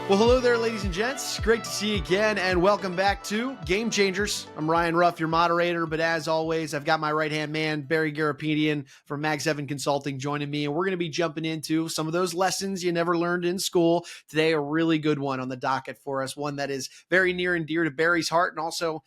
Well, hello there, ladies and gents. Great to see you again, and welcome back to Game Changers. I'm Ryan Ruff, your moderator, but as always, I've got my right-hand man, Barry Garapedian from Mag 7 Consulting joining me, and we're going to be jumping into some of those lessons you never learned in school. Today, a really good one on the docket for us, one that is very near and dear to Barry's heart, and also,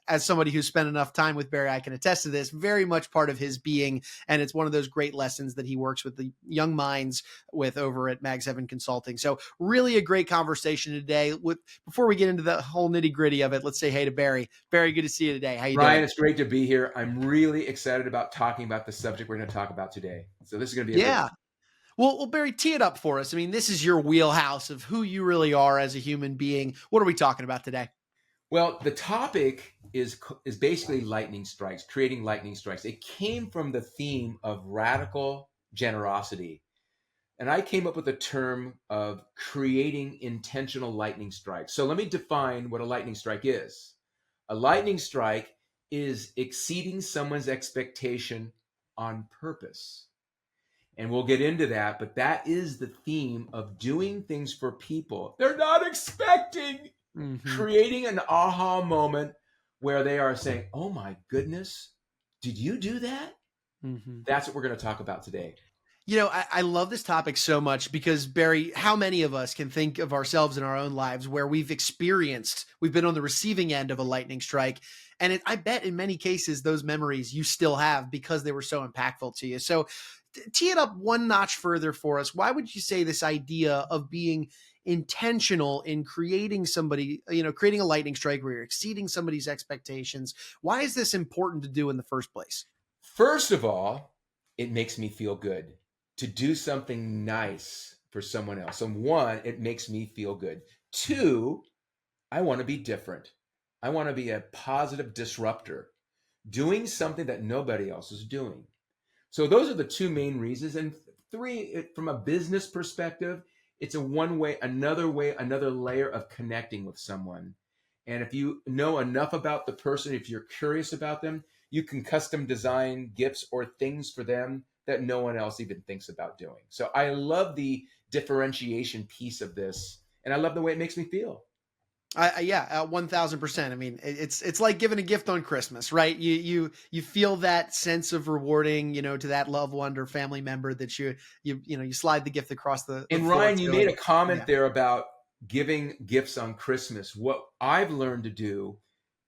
as somebody who's spent enough time with Barry, I can attest to this, very much part of his being. And it's one of those great lessons that he works with the young minds with over at Mag 7 Consulting. So really a great conversation today. Before we get into the whole nitty gritty of it, let's say hey to Barry. Barry, good to see you today. How you Ryan, doing? it's great to be here. I'm really excited about talking about the subject we're going to talk about today. So this is going to be a good one. Well, Barry, tee it up for us. I mean, this is your wheelhouse of who you really are as a human being. What are we talking about today? Well, the topic is basically lightning strikes, creating lightning strikes. It came from the theme of radical generosity. And I came up with the term of creating intentional lightning strikes. So let me define what a lightning strike is. A lightning strike is exceeding someone's expectation on purpose. And we'll get into that, but that is the theme of doing things for people they're not expecting. Creating an aha moment where they are saying, oh my goodness, did you do that? That's what we're going to talk about today. I love this topic so much because, Barry, how many of us can think of ourselves in our own lives where we've been on the receiving end of a lightning strike. And I bet in many cases, those memories you still have because they were so impactful to you. So tee it up one notch further for us. Why would you say this idea of being intentional in creating creating a lightning strike where you're exceeding somebody's expectations? Why is this important to do in the first place? First of all, it makes me feel good to do something nice for someone else. So one, it makes me feel good. Two, I want to be different. I want to be a positive disruptor, doing something that nobody else is doing. So those are the two main reasons. And three, from a business perspective, it's another layer of connecting with someone. And if you know enough about the person, if you're curious about them, you can custom design gifts or things for them that no one else even thinks about doing. So I love the differentiation piece of this, and I love the way it makes me feel. 1000%. I mean, it's like giving a gift on Christmas, right? You feel that sense of rewarding, to that loved one or family member that you slide the gift across the And floor Ryan, you made a comment Yeah. there about giving gifts on Christmas. What I've learned to do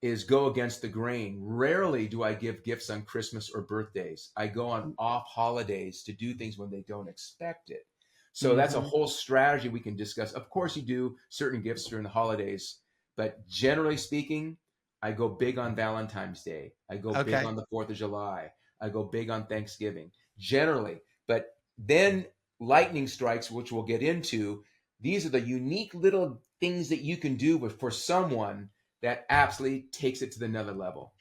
is go against the grain. Rarely do I give gifts on Christmas or birthdays. I go on off holidays to do things when they don't expect it. So that's a whole strategy we can discuss. Of course, you do certain gifts during the holidays, but generally speaking, I go big on Valentine's Day. I go big on the 4th of July. I go big on Thanksgiving, generally. But then lightning strikes, which we'll get into, these are the unique little things that you can do for someone that absolutely takes it to another level.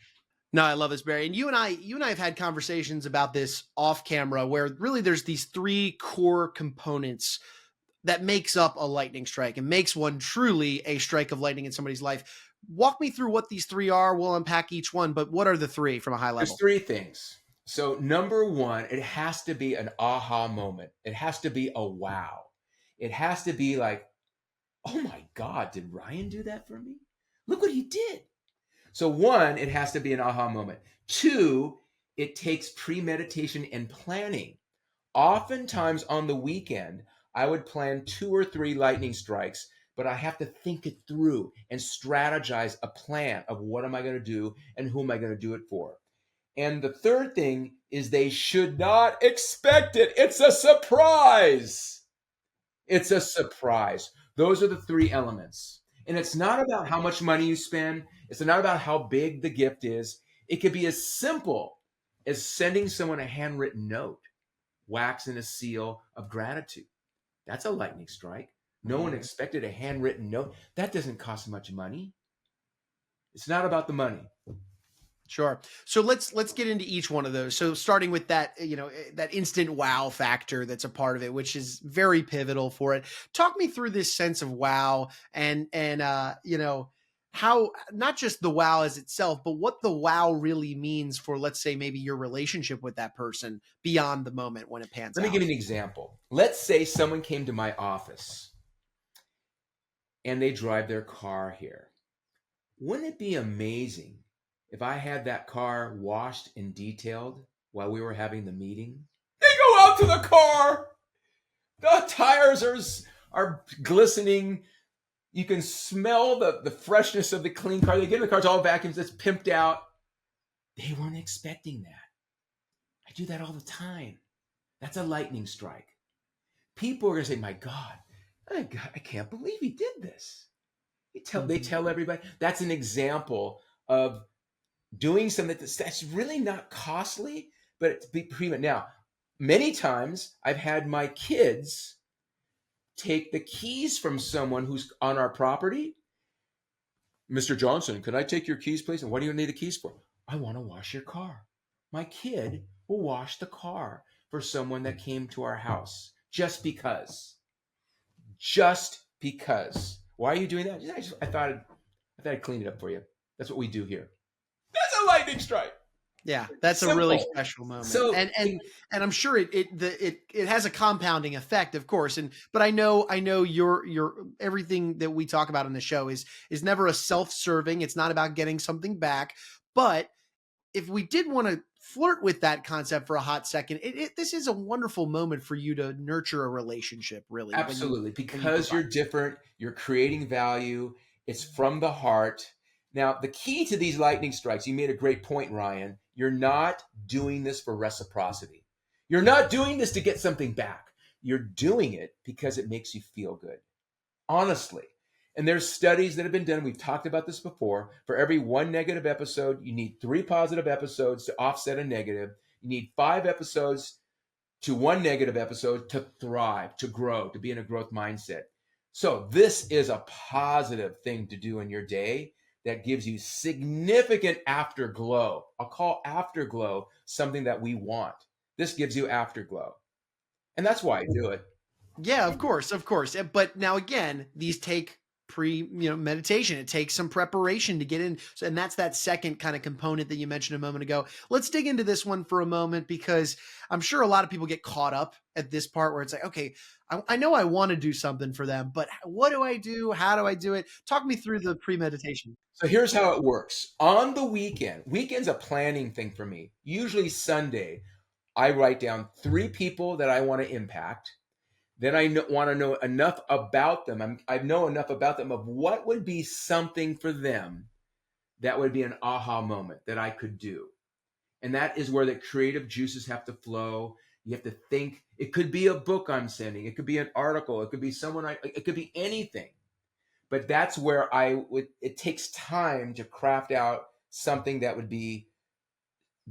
No, I love this, Barry. And you and I have had conversations about this off camera where really there's these three core components that makes up a lightning strike and makes one truly a strike of lightning in somebody's life. Walk me through what these three are. We'll unpack each one, but what are the three from a high level? There's three things. So number one, it has to be an aha moment. It has to be a wow. It has to be like, oh my God, did Ryan do that for me? Look what he did. So one, it has to be an aha moment. Two, it takes premeditation and planning. Oftentimes on the weekend, I would plan 2 or 3 lightning strikes, but I have to think it through and strategize a plan of what am I going to do and who am I going to do it for. And the third thing is they should not expect it. It's a surprise. It's a surprise. Those are the three elements. And it's not about how much money you spend. It's not about how big the gift is. It could be as simple as sending someone a handwritten note, waxing a seal of gratitude. That's a lightning strike. No one expected a handwritten note. That doesn't cost much money. It's not about the money. Sure. So let's get into each one of those. So starting with that, that instant wow factor that's a part of it, which is very pivotal for it. Talk me through this sense of wow and how not just the wow as itself, but what the wow really means for, let's say, maybe your relationship with that person beyond the moment when it pans out. Let me give you an example. Let's say someone came to my office and they drive their car here. Wouldn't it be amazing if I had that car washed and detailed while we were having the meeting? They go out to the car. The tires are glistening. You can smell the freshness of the clean car. They get in the car, it's all vacuums, it's pimped out. They weren't expecting that. I do that all the time. That's a lightning strike. People are going to say, my God, I can't believe he did this. They tell everybody. That's an example of doing something that's really not costly, but it's prima. Now, many times I've had my kids take the keys from someone who's on our property. Mr. Johnson, can I take your keys, please? And what do you need the keys for? I want to wash your car. My kid will wash the car for someone that came to our house just because. Just because. Why are you doing that? I thought I'd clean it up for you. That's what we do here. That's a lightning strike. Yeah, that's Simple. a really special moment. So, and I'm sure it has a compounding effect, of course. But I know your everything that we talk about on the show is never a self-serving. It's not about getting something back. But if we did want to flirt with that concept for a hot second, this is a wonderful moment for you to nurture a relationship, really. Absolutely, because you're different, you're creating value, it's from the heart. Now, the key to these lightning strikes, you made a great point, Ryan. You're not doing this for reciprocity. You're not doing this to get something back. You're doing it because it makes you feel good. Honestly. And there's studies that have been done. We've talked about this before. For every one negative episode, you need 3 positive episodes to offset a negative. You need 5 episodes to 1 negative episode to thrive, to grow, to be in a growth mindset. So this is a positive thing to do in your day that gives you significant afterglow. I'll call afterglow something that we want. This gives you afterglow. And that's why I do it. Yeah, of course. But now again, these take meditation. It takes some preparation to get in. So, and that's that second kind of component that you mentioned a moment ago. Let's dig into this one for a moment, because I'm sure a lot of people get caught up at this part where it's like, okay, I know I want to do something for them, but what do I do? How do I do it? Talk me through the premeditation. So here's how it works. On the weekend's a planning thing for me. Usually Sunday, I write down 3 people that I want to impact. Then I want to know enough about them. I know enough about them of what would be something for them that would be an aha moment that I could do. And that is where the creative juices have to flow. You have to think. It could be a book I'm sending. It could be an article. It could be it could be anything. But that's where it takes time to craft out something that would be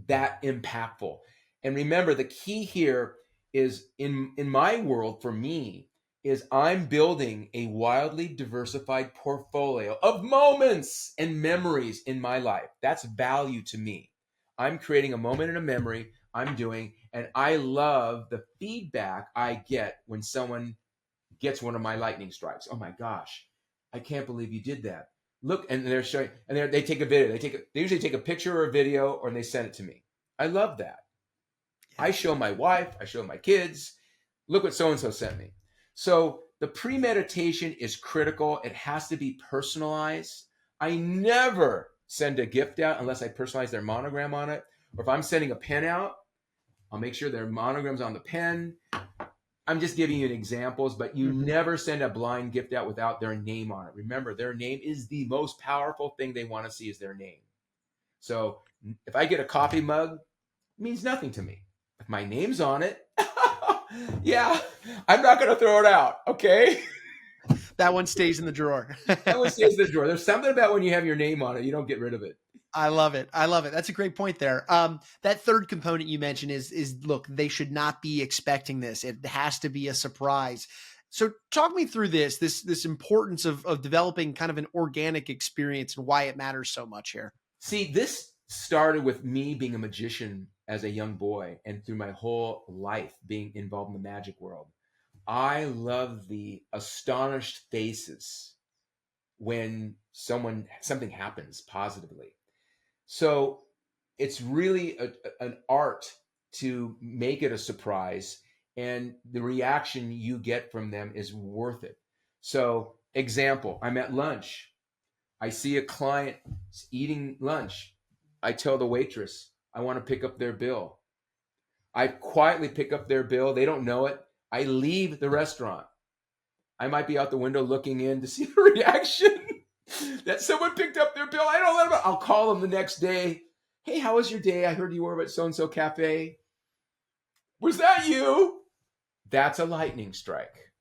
that impactful. And remember, the key here is in my world, for me, is I'm building a wildly diversified portfolio of moments and memories in my life. That's value to me. I'm creating a moment and a memory I'm doing, and I love the feedback I get when someone gets one of my lightning strikes. Oh my gosh, I can't believe you did that. Look, and they're showing, and they take a video. They usually take a picture or a video, or they send it to me. I love that. I show my wife, I show my kids, look what so-and-so sent me. So the premeditation is critical. It has to be personalized. I never send a gift out unless I personalize their monogram on it. Or if I'm sending a pen out, I'll make sure their monogram's on the pen. I'm just giving you examples, but you never send a blind gift out without their name on it. Remember, their name is the most powerful thing they want to see is their name. So if I get a coffee mug, it means nothing to me. If my name's on it, yeah, I'm not going to throw it out, okay? That one stays in the drawer. That one stays in the drawer. There's something about when you have your name on it, you don't get rid of it. I love it. That's a great point there. That third component you mentioned is look, they should not be expecting this. It has to be a surprise. So talk me through this importance of developing kind of an organic experience and why it matters so much here. See, this started with me being a magician as a young boy and through my whole life being involved in the magic world. I love the astonished faces when something happens positively. So it's really an art to make it a surprise, and the reaction you get from them is worth it. So Example, I'm at lunch. I see a client eating lunch. I tell the waitress, I want to pick up their bill. I quietly pick up their bill. They don't know it. I leave the restaurant. I might be out the window looking in to see the reaction that someone picked up their bill. I don't let them. I'll call them the next day. Hey, how was your day? I heard you were at so-and-so cafe. Was that you? That's a lightning strike.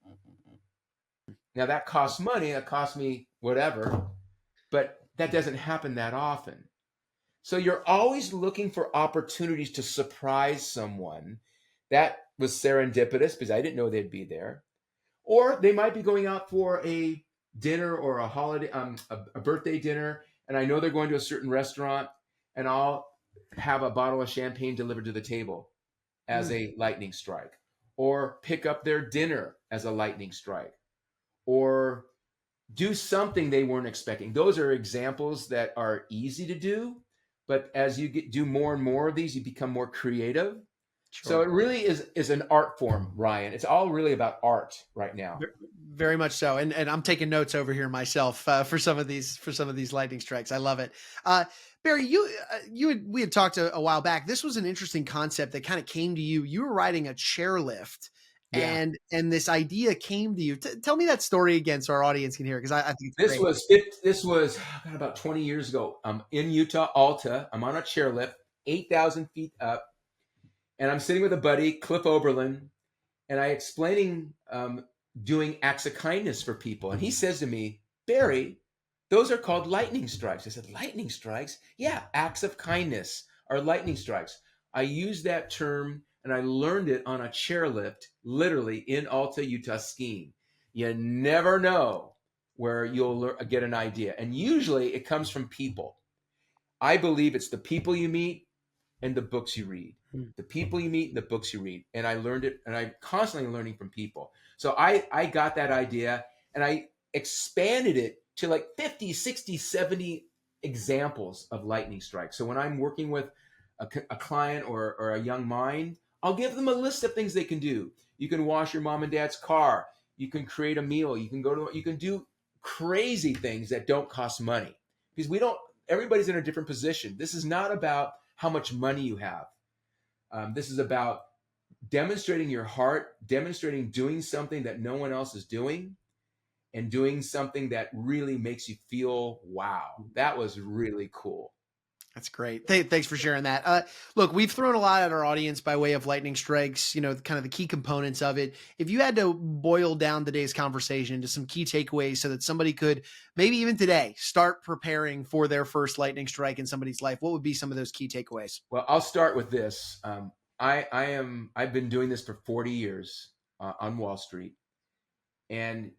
Now that costs money. That costs me whatever, but that doesn't happen that often. So you're always looking for opportunities to surprise someone. That was serendipitous because I didn't know they'd be there. Or they might be going out for a dinner or a holiday, a birthday dinner, and I know they're going to a certain restaurant, and I'll have a bottle of champagne delivered to the table as a lightning strike, or pick up their dinner as a lightning strike, or do something they weren't expecting. Those are examples that are easy to do, but as you do more and more of these, you become more creative. So Sure. it really is an art form, Ryan. It's all really about art right now. Very much so, and I'm taking notes over here myself for some of these lightning strikes. I love it. Barry, we had talked a while back. This was an interesting concept that kind of came to you. You were riding a chairlift, Yeah. and this idea came to you. Tell me that story again, so our audience can hear, because I think it's This great. was this was about 20 years ago. I'm in Utah, Alta. I'm on a chairlift, 8,000 feet up, and I'm sitting with a buddy, Cliff Oberlin, and I explaining doing acts of kindness for people. And he says to me, Barry, those are called lightning strikes. I said, lightning strikes? Yeah, acts of kindness are lightning strikes. I used that term and I learned it on a chairlift, literally in Alta, Utah, skiing. You never know where you'll get an idea. And usually it comes from people. I believe it's the people you meet and the books you read. The people you meet and the books you read. And I learned it, and I'm constantly learning from people. So I got that idea and I expanded it to like 50, 60, 70 examples of lightning strikes. So when I'm working with a client or a young mind, I'll give them a list of things they can do. You can wash your mom and dad's car. You can create a meal. You can do crazy things that don't cost money because everybody's in a different position. This is not about how much money you have. This is about demonstrating your heart, demonstrating doing something that no one else is doing, and doing something that really makes you feel, wow, that was really cool. That's great. Thanks for sharing that. Look, we've thrown a lot at our audience by way of lightning strikes, kind of the key components of it. If you had to boil down today's conversation into some key takeaways so that somebody could maybe even today start preparing for their first lightning strike in somebody's life, what would be some of those key takeaways? Well, I'll start with this. I've been doing this for 40 years on Wall Street, and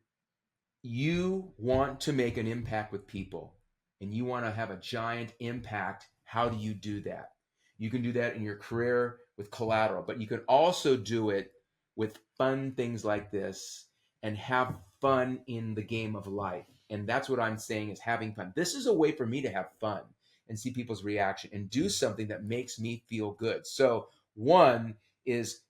you want to make an impact with people and you want to have a giant impact. How do you do that? You can do that in your career with collateral, but you can also do it with fun things like this and have fun in the game of life. And that's what I'm saying is having fun. This is a way for me to have fun and see people's reaction and do something that makes me feel good. So one is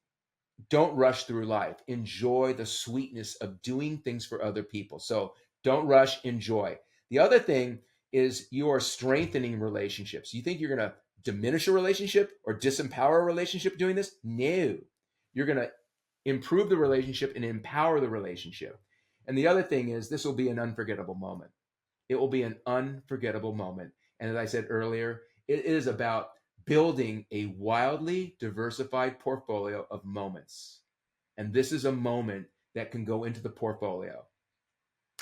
don't rush through life. Enjoy the sweetness of doing things for other people. So don't rush, enjoy. The other thing is you are strengthening relationships. You think you're going to diminish a relationship or disempower a relationship doing this? No. You're going to improve the relationship and empower the relationship. And the other thing is this will be an unforgettable moment. It will be an unforgettable moment. And as I said earlier, it is about building a wildly diversified portfolio of moments. And this is a moment that can go into the portfolio.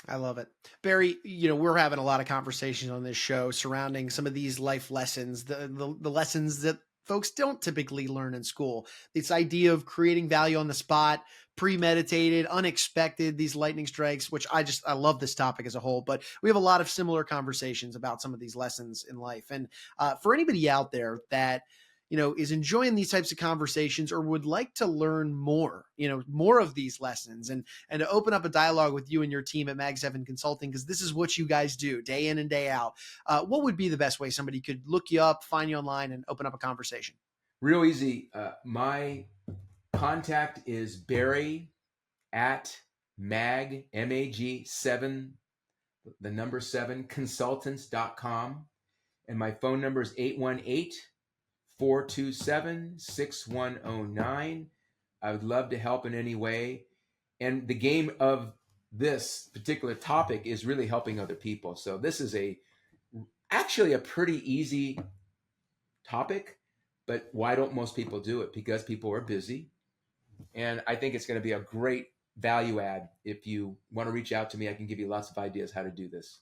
I love it. Barry, we're having a lot of conversations on this show surrounding some of these life lessons, the lessons that folks don't typically learn in school. This idea of creating value on the spot, premeditated, unexpected, these lightning strikes, which I love this topic as a whole, but we have a lot of similar conversations about some of these lessons in life. And for anybody out there that is enjoying these types of conversations or would like to learn more, more of these lessons and to open up a dialogue with you and your team at Mag 7 Consulting, because this is what you guys do day in and day out. What would be the best way somebody could look you up, find you online, and open up a conversation? Real easy. My contact is Barry at MAG 7, the number 7, consultants.com. And my phone number is 818-427-6109. I would love to help in any way. And the game of this particular topic is really helping other people. So this is actually a pretty easy topic, but why don't most people do it? Because people are busy. And I think it's going to be a great value add. If you want to reach out to me, I can give you lots of ideas how to do this.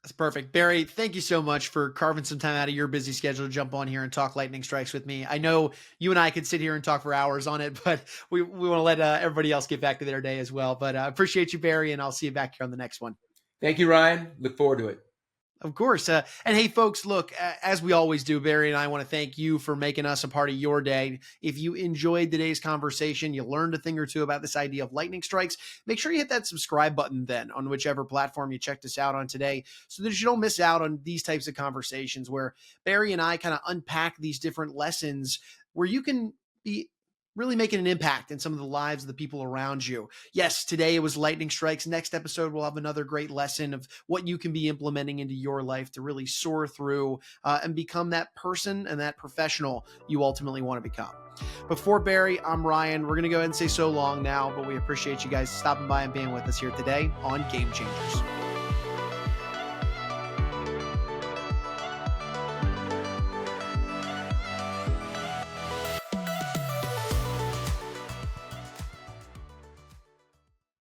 That's perfect. Barry, thank you so much for carving some time out of your busy schedule to jump on here and talk lightning strikes with me. I know you and I could sit here and talk for hours on it, but we want to let everybody else get back to their day as well. But I appreciate you, Barry, and I'll see you back here on the next one. Thank you, Ryan. Look forward to it. Of course. And hey, folks, look, as we always do, Barry and I want to thank you for making us a part of your day. If you enjoyed today's conversation, you learned a thing or two about this idea of lightning strikes, make sure you hit that subscribe button then on whichever platform you checked us out on today so that you don't miss out on these types of conversations where Barry and I kind of unpack these different lessons where you can be really making an impact in some of the lives of the people around you. Yes, today it was lightning strikes. Next episode, we'll have another great lesson of what you can be implementing into your life to really soar through and become that person and that professional you ultimately want to become. Before Barry, I'm Ryan. We're going to go ahead and say so long now, but we appreciate you guys stopping by and being with us here today on Game Changers.